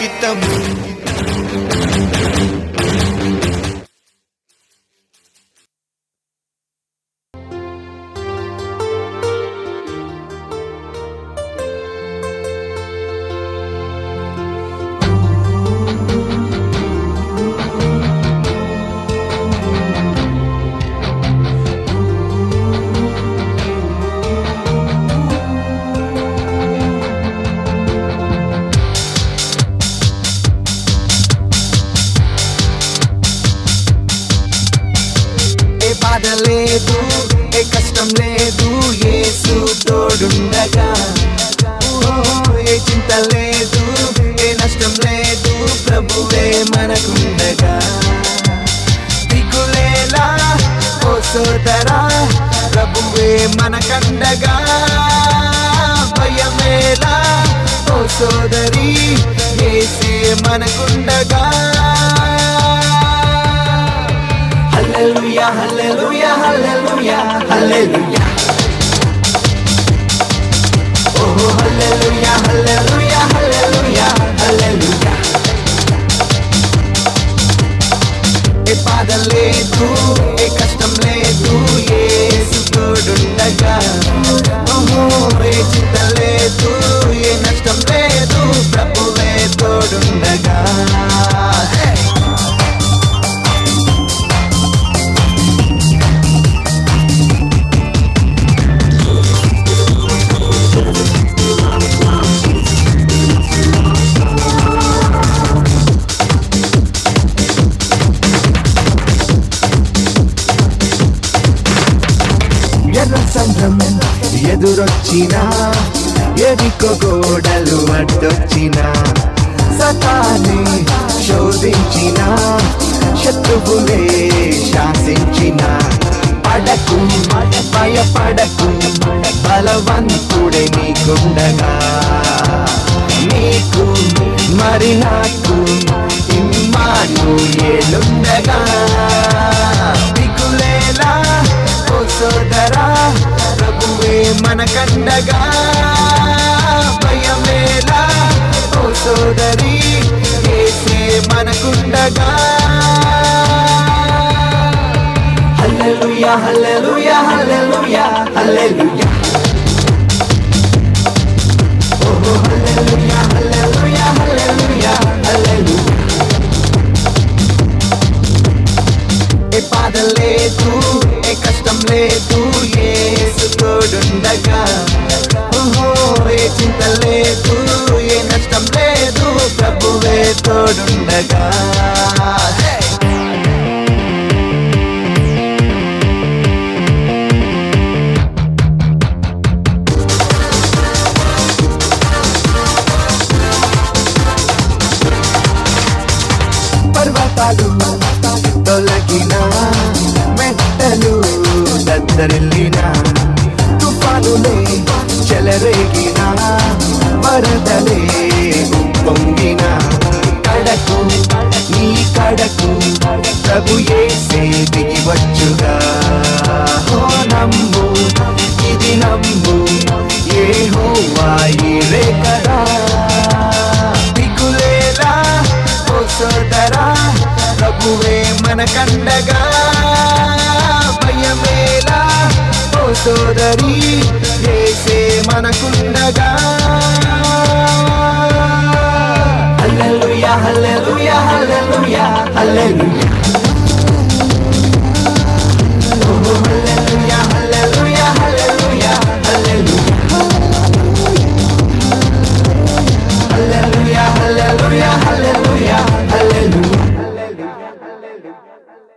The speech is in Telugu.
చిత్తము. బాధ లేదు, ఏ కష్టం లేదు, యేసు తోడుండగా. ఏ చింత లేదు, ఏ నష్టం లేదు, ప్రభువే మనకుండగా. దిగులేలా ఓ సోదరా, ప్రభువే మనకండగా. భయమేలా ఓ సోదరి, యేసే మనకుండగా. Hallelujah, hallelujah, hallelujah, hallelujah. Oh, hallelujah, hallelujah, hallelujah, hallelujah. ఏ బాధ లేదు, ఏ కష్టం లేదు, యేసు తోడుండగా. ఏ చింత లేదు, ఏ నష్టం లేదు, ప్రభువే తోడుండగా. సంద్రం ఎదురొచ్చినా, ఎరికో గోడలు అడ్డొచ్చిన, సతానే శోధించిన, శత్రువులే శాసించిన, పడకు భయపడకు, బలవంతుడే నీకుండగా. నీకు మరి నాకు ఇమ్మానుయేలుండగా. దిగులేలా ఓ సోదరా, ప్రభువే మనకండగా. భయమేలా ఓ సోదరి, యేసే మనకుండగా. హల్లెలూయా, హల్లెలూయా, హల్లెలూయా, హల్లెలూయా. ఓహో హల్లెలూయా, హల్లెలూయా, హల్లెలూయా, హల్లెలూయా. ఏ బాధ లేదు, ఏ కష్టం లేదు, యేసు తోడుండగా. ఏ చింత లేదు, ఏ నష్టం లేదు, ప్రభువే తోడుండగా. పర్వతాలు తొలగిన, మెట్టలు దద్దరిల్లిన, తుఫానులే చెలరేగిన, వరదలే ఉప్పొంగిన, కడకు నీ కడకు ప్రభు యేసే దిగి వచ్చుగా. ఓ నమ్ము, ఇది నమ్ము, యెహోవా ఈరే కదా. దిగులేలా ఓ సోదరా, ప్రభువే మనకండగా. భయమేలా ఓ సోదరి, యేసే మనకుండగా. హల్లెలూయా, హల్లెలూయా, హల్లెలూయా, హల్లెలూయా. ఓ హల్లెలూయా, హల్లెలూయా, హల్లెలూయా, హల్లెలూయా. హల్లెలూయా, హల్లెలూయా,